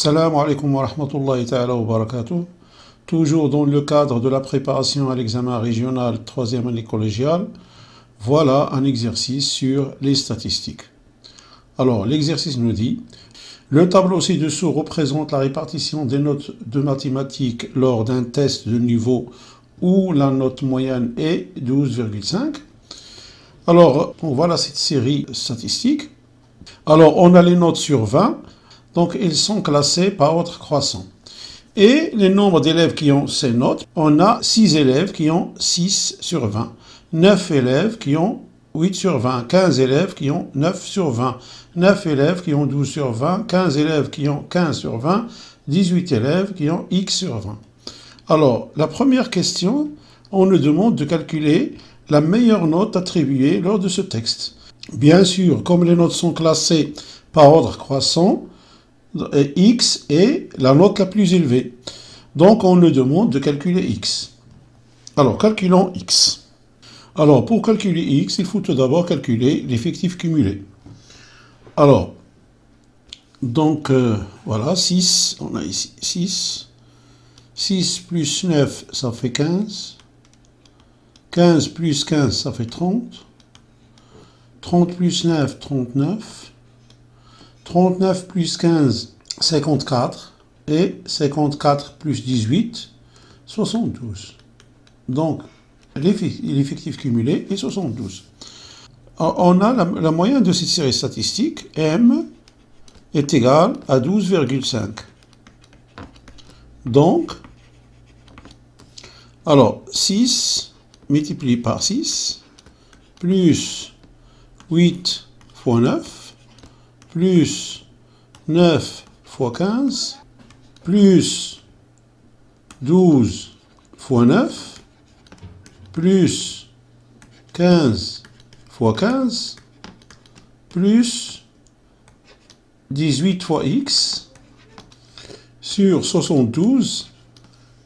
Salam alaikum wa rahmatullahi ta'ala wa barakatuh. Toujours dans le cadre de la préparation à l'examen régional 3e année collégiale, voilà un exercice sur les statistiques. Alors, l'exercice nous dit, le tableau ci-dessous représente la répartition des notes de mathématiques lors d'un test de niveau où la note moyenne est 12,5. Alors, voilà cette série statistique. Alors, on a les notes sur 20. Donc, ils sont classés par ordre croissant. Et les nombres d'élèves qui ont ces notes, on a 6 élèves qui ont 6 sur 20, 9 élèves qui ont 8 sur 20, 15 élèves qui ont 9 sur 20, 9 élèves qui ont 12 sur 20, 15 élèves qui ont 15 sur 20, 18 élèves qui ont X sur 20. Alors, la première question, on nous demande de calculer la meilleure note attribuée lors de ce texte. Bien sûr, comme les notes sont classées par ordre croissant, X est la note la plus élevée. Donc, on nous demande de calculer X. Alors, calculons X. Alors, pour calculer X, il faut tout d'abord calculer l'effectif cumulé. Alors, donc, voilà, 6, on a ici 6. 6 plus 9, ça fait 15. 15 plus 15, ça fait 30. 30 plus 9, 39. 39 plus 15, 54. Et 54 plus 18, 72. Donc, l'effectif cumulé est 72. Alors, on a la moyenne de cette série statistique, M, est égale à 12,5. Donc, alors, 6 multiplié par 6, plus 8 fois 9, plus 9 fois 15, plus 12 fois 9, plus 15 fois 15, plus 18 fois X, sur 72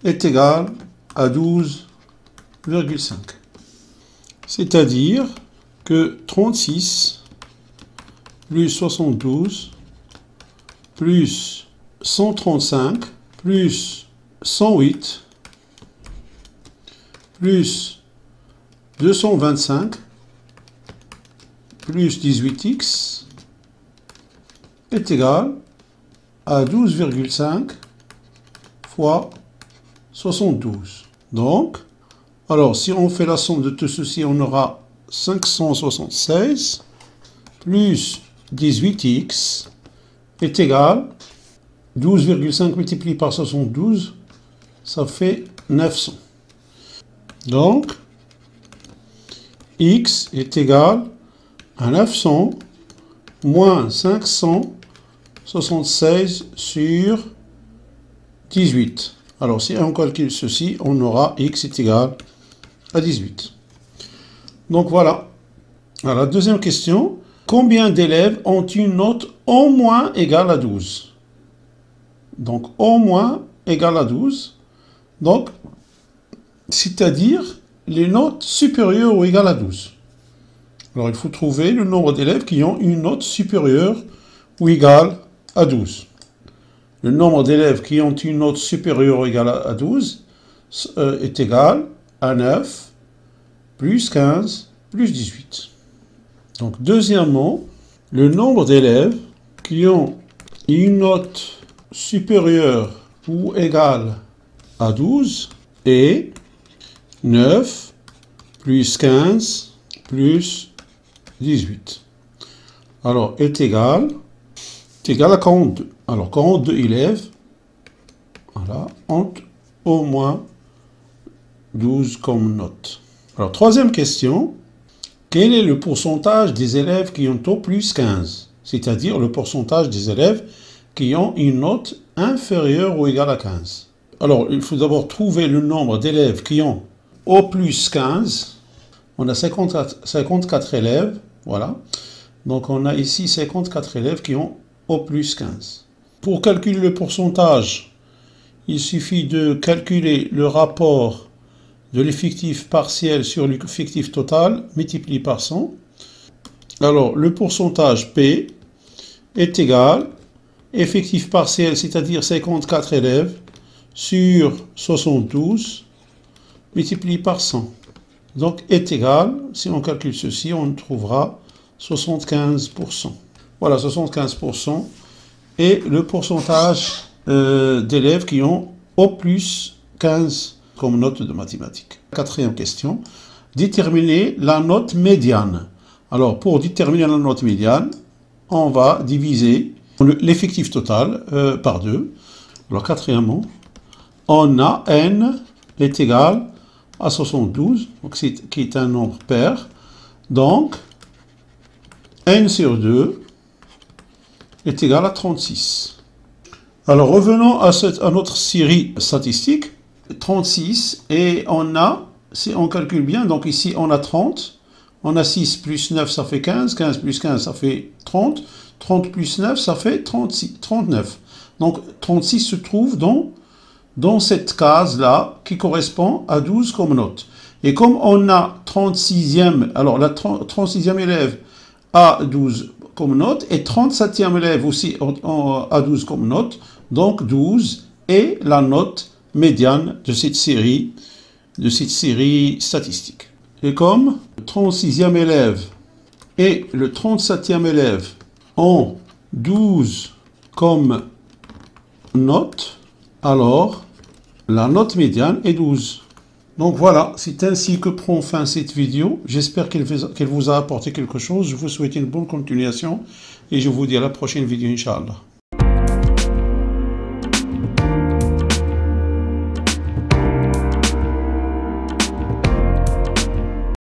est égal à 12,5. C'est-à-dire que 36 plus 72, plus 135, plus 108, plus 225, plus 18x, est égal à 12,5 fois 72. Donc, alors si on fait la somme de tout ceci, on aura 576 plus 18x est égal, 12,5 multiplié par 72, ça fait 900. Donc, x est égal à 900 moins 576 sur 18. Alors, si on calcule ceci, on aura x est égal à 18. Donc, voilà. Alors, la deuxième question. Combien d'élèves ont une note au moins égale à 12? Donc, au moins égale à 12. Donc, c'est-à-dire les notes supérieures ou égales à 12. Alors, il faut trouver le nombre d'élèves qui ont une note supérieure ou égale à 12. Le nombre d'élèves qui ont une note supérieure ou égale à 12 est égal à 9 plus 15 plus 18. Donc, deuxièmement, le nombre d'élèves qui ont une note supérieure ou égale à 12 est 9 plus 15 plus 18. Alors, est égal à 42. Alors, 42 élèves, voilà, ont au moins 12 comme note. Alors, troisième question. Quel est le pourcentage des élèves qui ont au plus 15? C'est-à-dire le pourcentage des élèves qui ont une note inférieure ou égale à 15. Alors, il faut d'abord trouver le nombre d'élèves qui ont au plus 15. On a 54 élèves, voilà. Donc, on a ici 54 élèves qui ont au plus 15. Pour calculer le pourcentage, il suffit de calculer le rapport de l'effectif partiel sur l'effectif total multiplié par 100. Alors, le pourcentage P est égal effectif partiel, c'est-à-dire 54 élèves, sur 72, multiplié par 100. Donc, est égal, si on calcule ceci, on trouvera 75%. Voilà, 75% est le pourcentage d'élèves qui ont au plus 15 comme note de mathématiques. Quatrième question, déterminer la note médiane. Alors, pour déterminer la note médiane, on va diviser l'effectif total par 2. Alors, quatrièmement, on a n est égal à 72, donc qui est un nombre pair. Donc, n sur 2 est égal à 36. Alors, revenons à notre série statistique. 36, et on a, si on calcule bien, donc ici on a 30, on a 6 plus 9, ça fait 15, 15 plus 15, ça fait 30, 30 plus 9, ça fait 36, 39. Donc, 36 se trouve dans cette case-là, qui correspond à 12 comme note. Et comme on a 36e, alors la 36e élève a 12 comme note, et 37e élève aussi a 12 comme note, donc 12 est la note médiane de cette série statistique. Et comme le 36e élève et le 37e élève ont 12 comme note, alors la note médiane est 12. Donc voilà, c'est ainsi que prend fin cette vidéo. J'espère qu'elle vous a apporté quelque chose. Je vous souhaite une bonne continuation et je vous dis à la prochaine vidéo, Inch'Allah.